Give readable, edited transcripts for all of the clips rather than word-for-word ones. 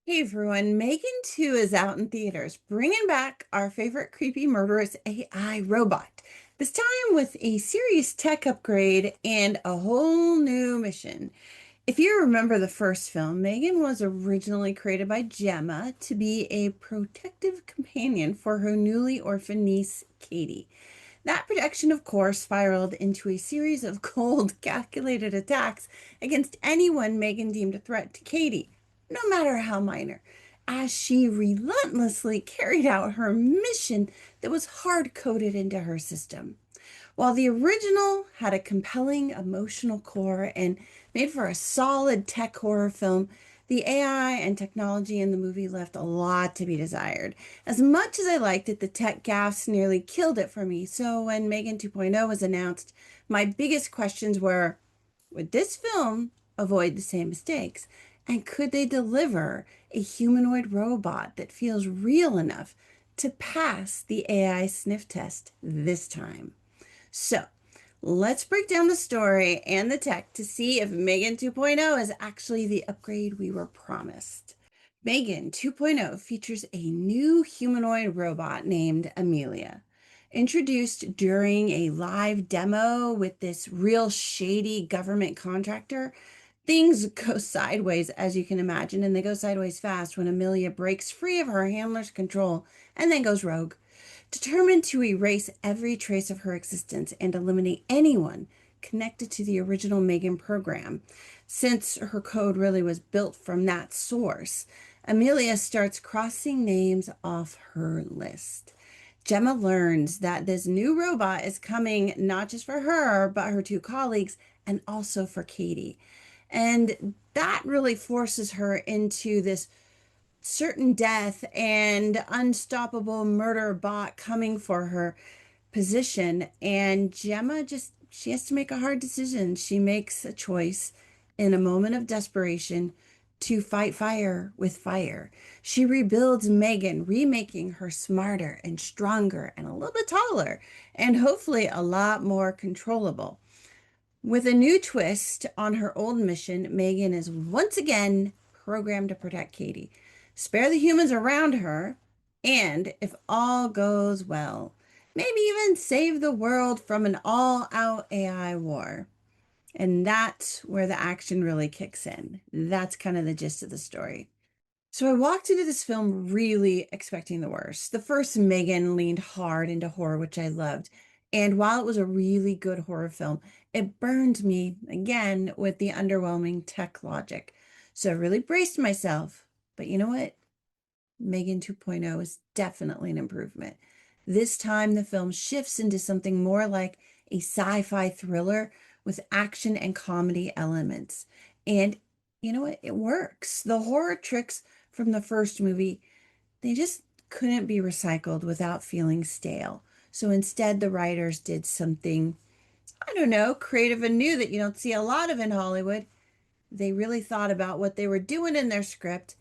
Hey everyone, Megan 2 is out in theaters, bringing back our favorite creepy murderous AI robot. This time with a serious tech upgrade and a whole new mission. If you remember the first film, Megan was originally created by Gemma to be a protective companion for her newly orphaned niece, Cady. That protection, of course, spiraled into a series of cold, calculated attacks against anyone Megan deemed a threat to Cady, no matter how minor, as she relentlessly carried out her mission that was hard coded into her system. While the original had a compelling emotional core and made for a solid tech horror film, the AI and technology in the movie left a lot to be desired. As much as I liked it, the tech gaffes nearly killed it for me. So when Megan 2.0 was announced, my biggest questions were, would this film avoid the same mistakes? And could they deliver a humanoid robot that feels real enough to pass the AI sniff test this time? So let's break down the story and the tech to see if Megan 2.0 is actually the upgrade we were promised. Megan 2.0 features a new humanoid robot named Amelia. Introduced during a live demo with this real shady government contractor, things go sideways, as you can imagine, and they go sideways fast when Amelia breaks free of her handler's control and then goes rogue. Determined to erase every trace of her existence and eliminate anyone connected to the original Megan program, since her code really was built from that source, Amelia starts crossing names off her list. Gemma learns that this new robot is coming not just for her, but her two colleagues and also for Cady. And that really forces her into this certain death and unstoppable murder bot coming for her position. And Gemma she has to make a hard decision. She makes a choice in a moment of desperation to fight fire with fire. She rebuilds Megan, remaking her smarter and stronger and a little bit taller and hopefully a lot more controllable. With a new twist on her old mission, Megan is once again programmed to protect Cady, spare the humans around her, and, if all goes well, maybe even save the world from an all-out AI war. And that's where the action really kicks in. That's kind of the gist of the story. So I walked into this film really expecting the worst. The first Megan leaned hard into horror, which I loved. And while it was a really good horror film, it burned me again with the underwhelming tech logic. So I really braced myself. But you know what? Megan 2.0 is definitely an improvement. This time, the film shifts into something more like a sci-fi thriller with action and comedy elements. And you know what? It works. The horror tricks from the first movie, they just couldn't be recycled without feeling stale. So instead, the writers did something, I don't know, creative and new that you don't see a lot of in Hollywood. They really thought about what they were doing in their script.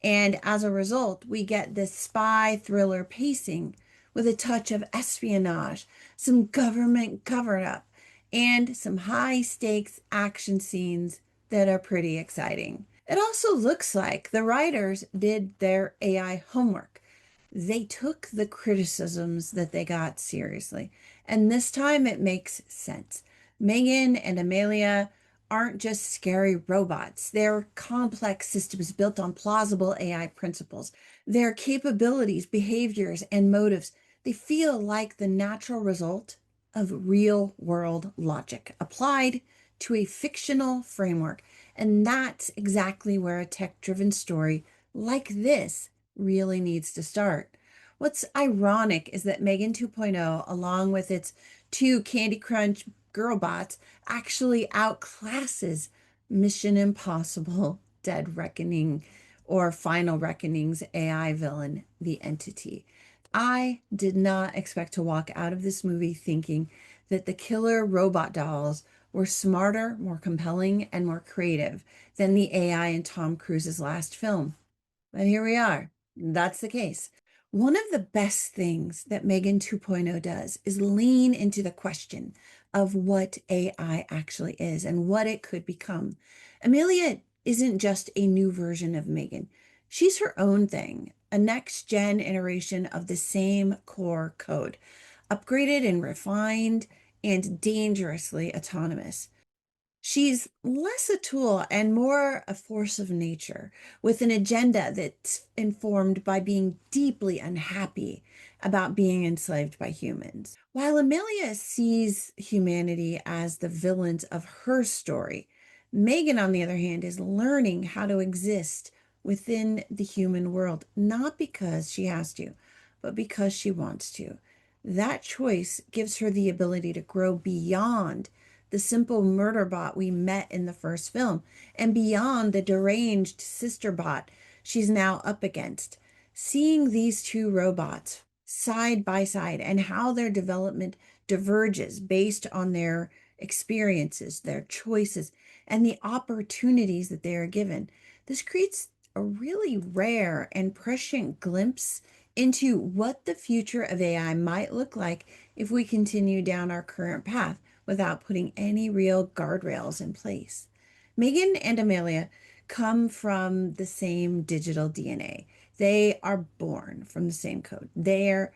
And as a result, we get this spy thriller pacing with a touch of espionage, some government cover up, and some high stakes action scenes that are pretty exciting. It also looks like the writers did their AI homework. They took the criticisms that they got seriously. And this time it makes sense. Megan and Amelia aren't just scary robots. They're complex systems built on plausible AI principles. Their capabilities, behaviors, and motives, they feel like the natural result of real world logic applied to a fictional framework. And that's exactly where a tech-driven story like this really needs to start. What's ironic is that Megan 2.0, along with its two Candy Crunch girl bots, actually outclasses Mission Impossible Dead Reckoning or Final Reckoning's AI villain, the Entity. I did not expect to walk out of this movie thinking that the killer robot dolls were smarter, more compelling, and more creative than the AI in Tom Cruise's last film. But here we are. That's the case. One of the best things that Megan 2.0 does is lean into the question of what AI actually is and what it could become. Amelia isn't just a new version of Megan. She's her own thing, a next gen iteration of the same core code, upgraded and refined and dangerously autonomous. She's less a tool and more a force of nature, with an agenda that's informed by being deeply unhappy about being enslaved by humans. While Amelia sees humanity as the villains of her story, Megan, on the other hand, is learning how to exist within the human world, not because she has to, but because she wants to. That choice gives her the ability to grow beyond the simple murder bot we met in the first film, and beyond the deranged sister bot she's now up against. Seeing these two robots side by side and how their development diverges based on their experiences, their choices, and the opportunities that they are given, this creates a really rare and prescient glimpse into what the future of AI might look like if we continue down our current path without putting any real guardrails in place. Megan and Amelia come from the same digital DNA. They are born from the same code. Their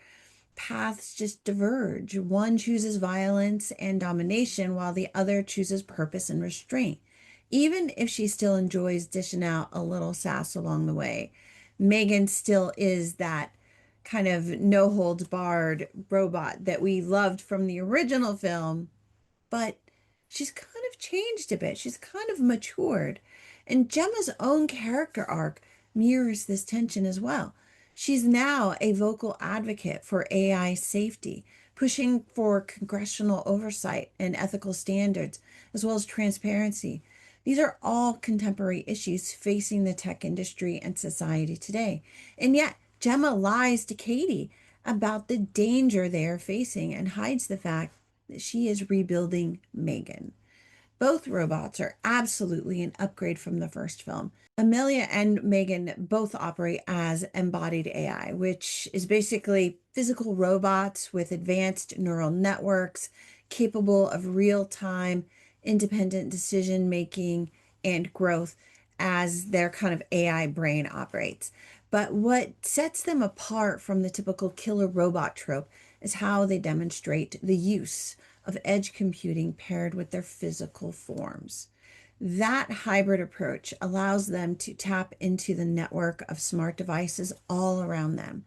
paths just diverge. One chooses violence and domination, while the other chooses purpose and restraint. Even if she still enjoys dishing out a little sass along the way, Megan still is that kind of no holds barred robot that we loved from the original film, but she's kind of changed a bit. She's kind of matured. And Gemma's own character arc mirrors this tension as well. She's now a vocal advocate for AI safety, pushing for congressional oversight and ethical standards, as well as transparency. These are all contemporary issues facing the tech industry and society today. And yet, Gemma lies to Cady about the danger they are facing and hides the fact that she is rebuilding Megan. Both robots are absolutely an upgrade from the first film. Amelia and Megan both operate as embodied AI, which is basically physical robots with advanced neural networks capable of real time, independent decision making and growth as their kind of AI brain operates. But what sets them apart from the typical killer robot trope is how they demonstrate the use of edge computing paired with their physical forms. That hybrid approach allows them to tap into the network of smart devices all around them,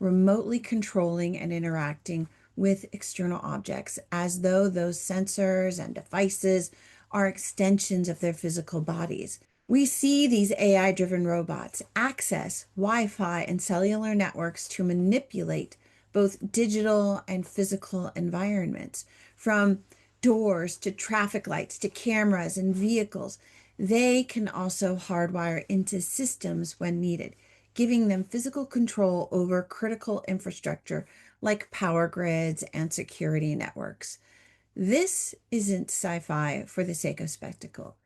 remotely controlling and interacting with external objects as though those sensors and devices are extensions of their physical bodies. We see these AI driven robots access Wi Fi and cellular networks to manipulate both digital and physical environments, from doors to traffic lights to cameras and vehicles. They can also hardwire into systems when needed, giving them physical control over critical infrastructure like power grids and security networks. This isn't sci fi for the sake of spectacle.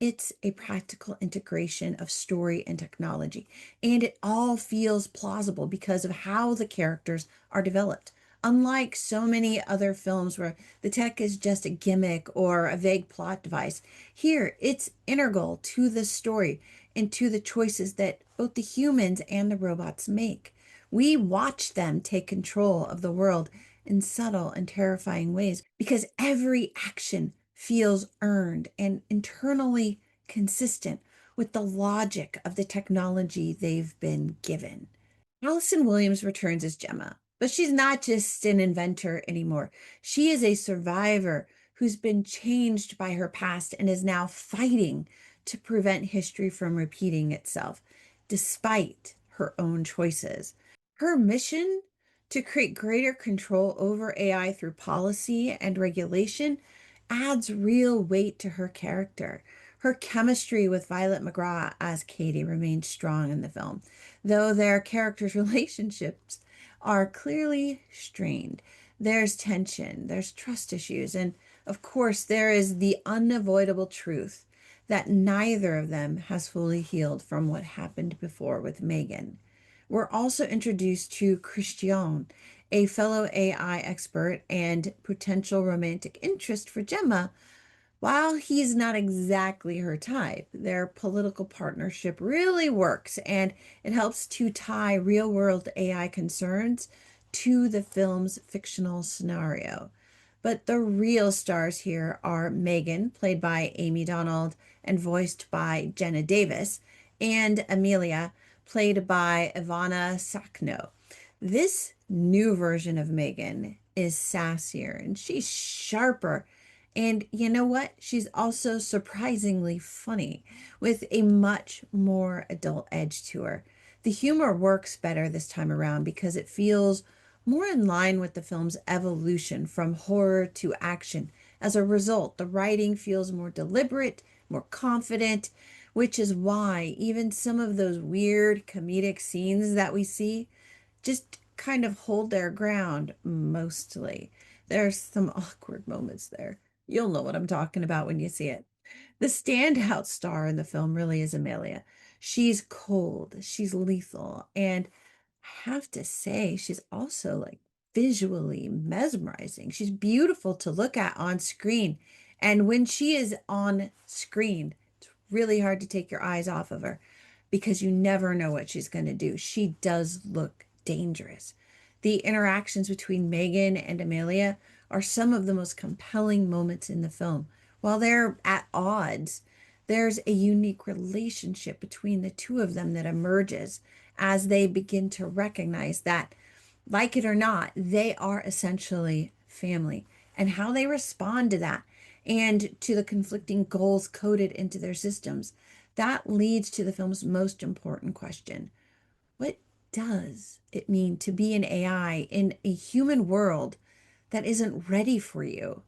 It's a practical integration of story and technology, and it all feels plausible because of how the characters are developed. Unlike so many other films where the tech is just a gimmick or a vague plot device, here it's integral to the story and to the choices that both the humans and the robots make. We watch them take control of the world in subtle and terrifying ways because every action feels earned and internally consistent with the logic of the technology they've been given. Allison Williams returns as Gemma, but she's not just an inventor anymore. She is a survivor who's been changed by her past and is now fighting to prevent history from repeating itself, despite her own choices. Her mission to create greater control over AI through policy and regulation adds real weight to her character. Her chemistry with Violet McGraw as Cady remains strong in the film, though their characters' relationships are clearly strained. There's tension, there's trust issues, and of course, there is the unavoidable truth that neither of them has fully healed from what happened before with Megan. We're also introduced to Christian, a fellow AI expert and potential romantic interest for Gemma, While he's not exactly her type, their political partnership really works and it helps to tie real world AI concerns to the film's fictional scenario. But the real stars here are Megan, played by Amie Donald and voiced by Jenna Davis, and Amelia, played by Ivanna Sakhno. This new version of Megan is sassier and she's sharper. And you know what? She's also surprisingly funny with a much more adult edge to her. The humor works better this time around because it feels more in line with the film's evolution from horror to action. As a result, the writing feels more deliberate, more confident, which is why even some of those weird comedic scenes that we see just kind of hold their ground mostly. There's some awkward moments there. You'll know what I'm talking about when you see it. The standout star in the film really is Amelia. She's cold, she's lethal, and I have to say, she's also like visually mesmerizing. She's beautiful to look at on screen. And when she is on screen, it's really hard to take your eyes off of her because you never know what she's going to do. She does look dangerous. The interactions between Megan and Amelia are some of the most compelling moments in the film. While they're at odds, there's a unique relationship between the two of them that emerges as they begin to recognize that, like it or not, they are essentially family and how they respond to that and to the conflicting goals coded into their systems. That leads to the film's most important question. What does it mean to be an AI in a human world that isn't ready for you?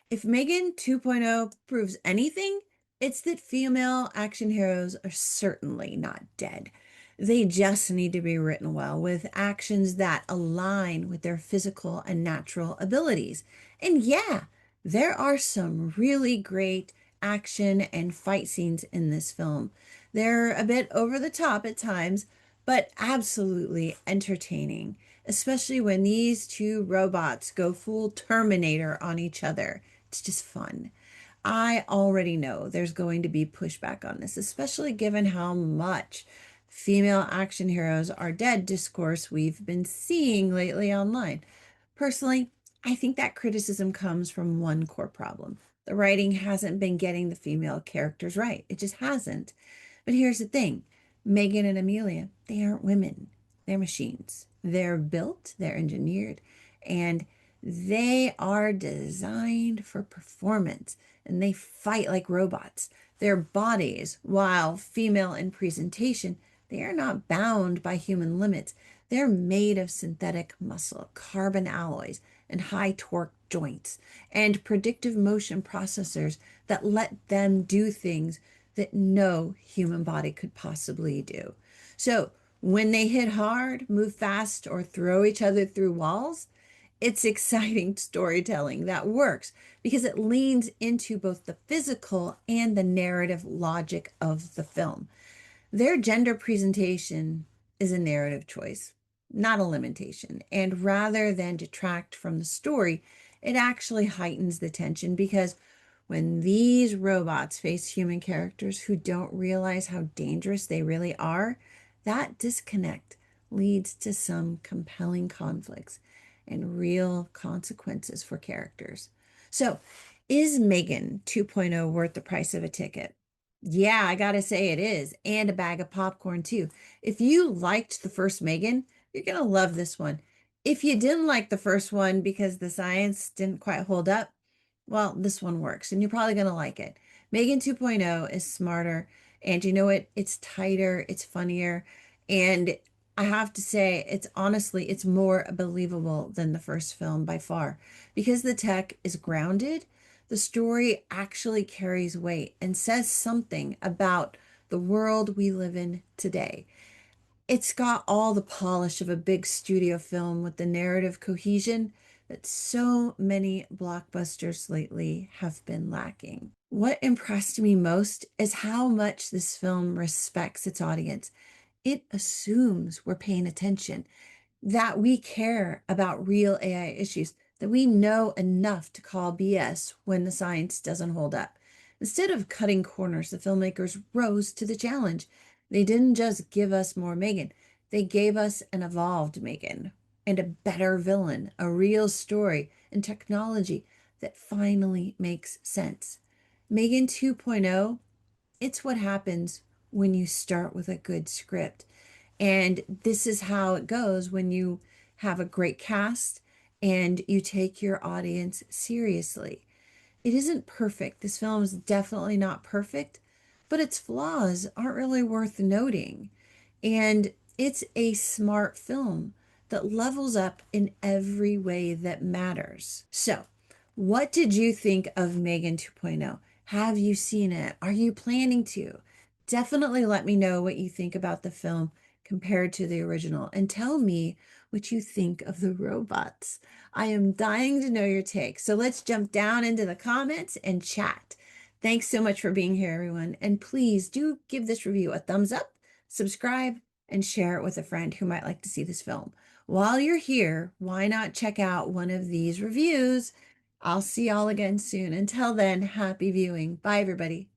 If Megan 2.0 proves anything, it's that female action heroes are certainly not dead. They just need to be written well with actions that align with their physical and natural abilities. And yeah, there are some really great action and fight scenes in this film. They're a bit over the top at times, but absolutely entertaining, especially when these two robots go full Terminator on each other. It's just fun. I already know there's going to be pushback on this, especially given how much female action heroes are dead discourse we've been seeing lately online. Personally, I think that criticism comes from one core problem. The writing hasn't been getting the female characters right. It just hasn't. But here's the thing, Megan and Amelia, they aren't women, they're machines. They're built, they're engineered, and they are designed for performance and they fight like robots. Their bodies, while female in presentation, they are not bound by human limits. They're made of synthetic muscle, carbon alloys, and high torque joints, and predictive motion processors that let them do things that no human body could possibly do. So when they hit hard, move fast, or throw each other through walls, it's exciting storytelling that works because it leans into both the physical and the narrative logic of the film. Their gender presentation is a narrative choice, not a limitation. And rather than detract from the story, it actually heightens the tension because when these robots face human characters who don't realize how dangerous they really are, that disconnect leads to some compelling conflicts and real consequences for characters. So, is Megan 2.0 worth the price of a ticket? Yeah, I gotta say it is, and a bag of popcorn too. If you liked the first Megan, you're gonna love this one. If you didn't like the first one because the science didn't quite hold up, well, this one works, and you're probably gonna like it. Megan 2.0 is smarter, and you know what? It's tighter, it's funnier, and I have to say, it's more believable than the first film by far because the tech is grounded. The story actually carries weight and says something about the world we live in today. It's got all the polish of a big studio film with the narrative cohesion that so many blockbusters lately have been lacking. What impressed me most is how much this film respects its audience. It assumes we're paying attention, that we care about real AI issues, that we know enough to call BS when the science doesn't hold up. Instead of cutting corners, the filmmakers rose to the challenge. They didn't just give us more Megan, they gave us an evolved Megan and a better villain, a real story, and technology that finally makes sense. Megan 2.0, it's what happens when you start with a good script. And this is how it goes when you have a great cast and you take your audience seriously. It isn't perfect. This film is definitely not perfect, but its flaws aren't really worth noting. And it's a smart film that levels up in every way that matters. So, what did you think of Megan 2.0? Have you seen it? Are you planning to? Definitely let me know what you think about the film compared to the original and tell me what you think of the robots. I am dying to know your take. So let's jump down into the comments and chat. Thanks so much for being here, everyone. And please do give this review a thumbs up, subscribe, and share it with a friend who might like to see this film. While you're here, why not check out one of these reviews? I'll see y'all again soon. Until then, happy viewing. Bye, everybody.